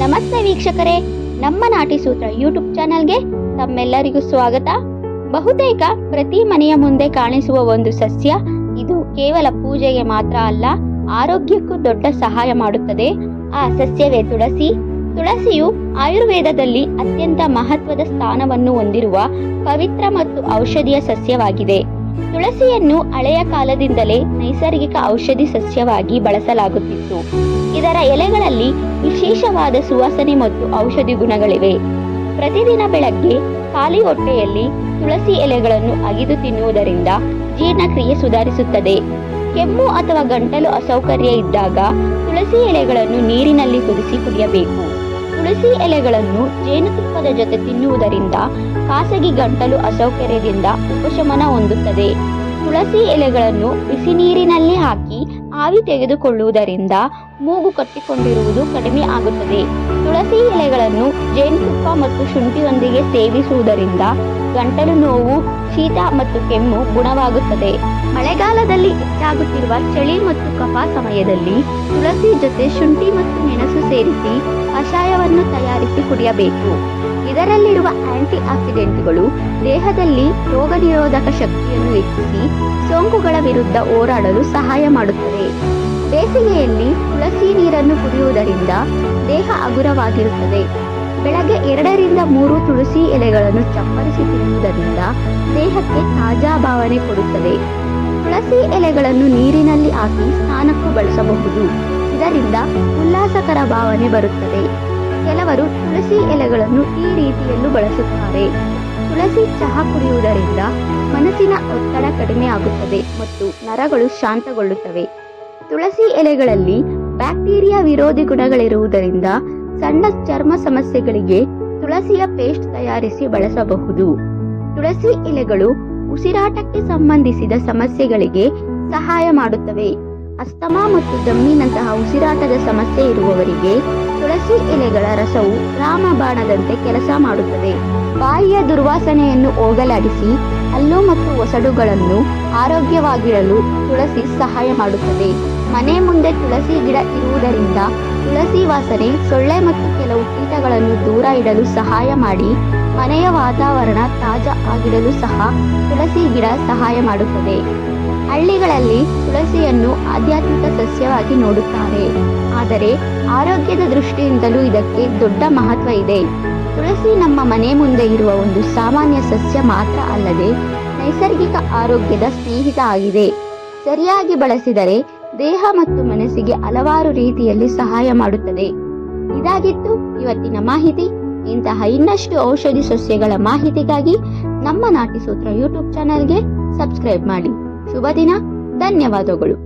ನಮಸ್ತೆ ವೀಕ್ಷಕರೇ, ನಮ್ಮ ನಾಟಿ ಸೂತ್ರ ಯೂಟ್ಯೂಬ್ ಚಾನಲ್ಗೆ ತಮ್ಮೆಲ್ಲರಿಗೂ ಸ್ವಾಗತ. ಬಹುತೇಕ ಪ್ರತಿ ಮನೆಯ ಮುಂದೆ ಕಾಣಿಸುವ ಒಂದು ಸಸ್ಯ. ಇದು ಕೇವಲ ಪೂಜೆಗೆ ಮಾತ್ರ ಅಲ್ಲ, ಆರೋಗ್ಯಕ್ಕೂ ದೊಡ್ಡ ಸಹಾಯ ಮಾಡುತ್ತದೆ. ಆ ಸಸ್ಯವೇ ತುಳಸಿ. ತುಳಸಿಯು ಆಯುರ್ವೇದದಲ್ಲಿ ಅತ್ಯಂತ ಮಹತ್ವದ ಸ್ಥಾನವನ್ನು ಹೊಂದಿರುವ ಪವಿತ್ರ ಮತ್ತು ಔಷಧಿಯ ಸಸ್ಯವಾಗಿದೆ. ತುಳಸಿಯನ್ನು ಹಳೆಯ ಕಾಲದಿಂದಲೇ ನೈಸರ್ಗಿಕ ಔಷಧಿ ಸಸ್ಯವಾಗಿ ಬಳಸಲಾಗುತ್ತಿತ್ತು. ಇದರ ಎಲೆಗಳಲ್ಲಿ ವಿಶೇಷವಾದ ಸುವಾಸನೆ ಮತ್ತು ಔಷಧಿ ಗುಣಗಳಿವೆ. ಪ್ರತಿದಿನ ಬೆಳಗ್ಗೆ ಖಾಲಿ ಹೊಟ್ಟೆಯಲ್ಲಿ ತುಳಸಿ ಎಲೆಗಳನ್ನು ಅಗಿದು ತಿನ್ನುವುದರಿಂದ ಜೀರ್ಣಕ್ರಿಯೆ ಸುಧಾರಿಸುತ್ತದೆ. ಕೆಮ್ಮು ಅಥವಾ ಗಂಟಲು ಅಸೌಕರ್ಯ ಇದ್ದಾಗ ತುಳಸಿ ಎಲೆಗಳನ್ನು ನೀರಿನಲ್ಲಿ ಕುದಿಸಿ ಕುಡಿಯಬೇಕು. ತುಳಸಿ ಎಲೆಗಳನ್ನು ಜೇನುತುಪ್ಪದ ಜೊತೆ ತಿನ್ನುವುದರಿಂದ ಖಾಸಗಿ ಗಂಟಲು ಅಸೌಕರ್ಯದಿಂದ ಉಪಶಮನ ಹೊಂದುತ್ತದೆ. ತುಳಸಿ ಎಲೆಗಳನ್ನು ಬಿಸಿ ನೀರಿನಲ್ಲಿ ಹಾಕಿ ಆವಿ ತೆಗೆದುಕೊಳ್ಳುವುದರಿಂದ ಮೂಗು ಕಟ್ಟಿಕೊಂಡಿರುವುದು ಕಡಿಮೆ ಆಗುತ್ತದೆ. ತುಳಸಿ ಎಲೆಗಳನ್ನು ಜೇನುತುಪ್ಪ ಮತ್ತು ಶುಂಠಿಯೊಂದಿಗೆ ಸೇವಿಸುವುದರಿಂದ ಗಂಟಲು ನೋವು, ಶೀತ ಮತ್ತು ಕೆಮ್ಮು ಗುಣವಾಗುತ್ತದೆ. ಮಳೆಗಾಲದಲ್ಲಿ ಹೆಚ್ಚಾಗುತ್ತಿರುವ ಚಳಿ ಮತ್ತು ಕಫ ಸಮಯದಲ್ಲಿ ತುಳಸಿ ಜೊತೆ ಶುಂಠಿ ಮತ್ತು ಮೆಣಸು ಸೇರಿಸಿ ಕಷಾಯವನ್ನು ತಯಾರಿಸಿ ಕುಡಿಯಬೇಕು. ಇದರಲ್ಲಿರುವ ಆಂಟಿ ಆಕ್ಸಿಡೆಂಟ್ಗಳು ದೇಹದಲ್ಲಿ ರೋಗ ನಿರೋಧಕ ಶಕ್ತಿಯನ್ನು ಹೆಚ್ಚಿಸಿ ಸೋಂಕುಗಳ ವಿರುದ್ಧ ಹೋರಾಡಲು ಸಹಾಯ ಮಾಡುತ್ತವೆ. ಬೇಸಿಗೆಯಲ್ಲಿ ತುಳಸಿ ನೀರನ್ನು ಕುಡಿಯುವುದರಿಂದ ದೇಹ ಹಗುರವಾಗಿರುತ್ತದೆ. ಬೆಳಗ್ಗೆ 2 ರಿಂದ 3 ತುಳಸಿ ಎಲೆಗಳನ್ನು ಚಪ್ಪರಿಸಿ ತಿನ್ನುವುದರಿಂದ ದೇಹಕ್ಕೆ ತಾಜಾ ಭಾವನೆ ಕೊಡುತ್ತದೆ. ತುಳಸಿ ಎಲೆಗಳನ್ನು ನೀರಿನಲ್ಲಿ ಹಾಕಿ ಸ್ನಾನಕ್ಕೂ ಬಳಸಬಹುದು. ಇದರಿಂದ ಉಲ್ಲಾಸಕರ ಭಾವನೆ ಬರುತ್ತದೆ. ಕೆಲವರು ತುಳಸಿ ಎಲೆಗಳನ್ನು ಈ ರೀತಿಯಲ್ಲೂ ಬಳಸುತ್ತಾರೆ. ತುಳಸಿ ಚಹಾ ಕುಡಿಯುವುದರಿಂದ ಮನಸ್ಸಿನ ಒತ್ತಡ ಕಡಿಮೆ ಆಗುತ್ತದೆ ಮತ್ತು ನರಗಳು ಶಾಂತಗೊಳ್ಳುತ್ತವೆ. ತುಳಸಿ ಎಲೆಗಳಲ್ಲಿ ಬ್ಯಾಕ್ಟೀರಿಯಾ ವಿರೋಧಿ ಗುಣಗಳಿರುವುದರಿಂದ ಸಣ್ಣ ಚರ್ಮ ಸಮಸ್ಯೆಗಳಿಗೆ ತುಳಸಿಯ ಪೇಸ್ಟ್ ತಯಾರಿಸಿ ಬಳಸಬಹುದು. ತುಳಸಿ ಎಲೆಗಳು ಉಸಿರಾಟಕ್ಕೆ ಸಂಬಂಧಿಸಿದ ಸಮಸ್ಯೆಗಳಿಗೆ ಸಹಾಯ ಮಾಡುತ್ತವೆ. ಅಸ್ತಮಾ ಮತ್ತು ದಮ್ಮಿನಂತಹ ಉಸಿರಾಟದ ಸಮಸ್ಯೆ ಇರುವವರಿಗೆ ತುಳಸಿ ಎಲೆಗಳ ರಸವು ರಾಮಬಾಣದಂತೆ ಕೆಲಸ ಮಾಡುತ್ತದೆ. ಬಾಯಿಯ ದುರ್ವಾಸನೆಯನ್ನು ಹೋಗಲಾಡಿಸಿ ಹಲ್ಲು ಮತ್ತು ಒಸಡುಗಳನ್ನು ಆರೋಗ್ಯವಾಗಿರಲು ತುಳಸಿ ಸಹಾಯ ಮಾಡುತ್ತದೆ. ಮನೆ ಮುಂದೆ ತುಳಸಿ ಗಿಡ ಇರುವುದರಿಂದ ತುಳಸಿ ವಾಸನೆ ಸೊಳ್ಳೆ ಮತ್ತು ಕೆಲವು ಕೀಟಗಳನ್ನು ದೂರ ಇಡಲು ಸಹಾಯ ಮಾಡಿ ಮನೆಯ ವಾತಾವರಣ ತಾಜಾ ಆಗಿಡಲು ಸಹ ತುಳಸಿ ಗಿಡ ಸಹಾಯ ಮಾಡುತ್ತದೆ. ಹಳ್ಳಿಗಳಲ್ಲಿ ತುಳಸಿಯನ್ನು ಆಧ್ಯಾತ್ಮಿಕ ಸಸ್ಯವಾಗಿ ನೋಡುತ್ತಾರೆ, ಆದರೆ ಆರೋಗ್ಯದ ದೃಷ್ಟಿಯಿಂದಲೂ ಇದಕ್ಕೆ ದೊಡ್ಡ ಮಹತ್ವ ಇದೆ. ತುಳಸಿ ನಮ್ಮ ಮನೆ ಮುಂದೆ ಇರುವ ಒಂದು ಸಾಮಾನ್ಯ ಸಸ್ಯ ಮಾತ್ರ ಅಲ್ಲದೆ ನೈಸರ್ಗಿಕ ಆರೋಗ್ಯದ ಸ್ನೇಹಿತ ಆಗಿದೆ. ಸರಿಯಾಗಿ ಬಳಸಿದರೆ ದೇಹ ಮತ್ತು ಮನಸ್ಸಿಗೆ ಹಲವಾರು ರೀತಿಯಲ್ಲಿ ಸಹಾಯ ಮಾಡುತ್ತದೆ. ಇದಾಗಿತ್ತು ಇವತ್ತಿನ ಮಾಹಿತಿ. ಇಂತಹ ಇನ್ನಷ್ಟು ಔಷಧಿ ಸಸ್ಯಗಳ ಮಾಹಿತಿಗಾಗಿ ನಮ್ಮ ನಾಟಿ ಸೂತ್ರ ಯೂಟ್ಯೂಬ್ ಚಾನೆಲ್ಗೆ ಸಬ್ಸ್ಕ್ರೈಬ್ ಮಾಡಿ. ಶುಭ ದಿನ. ಧನ್ಯವಾದಗಳು.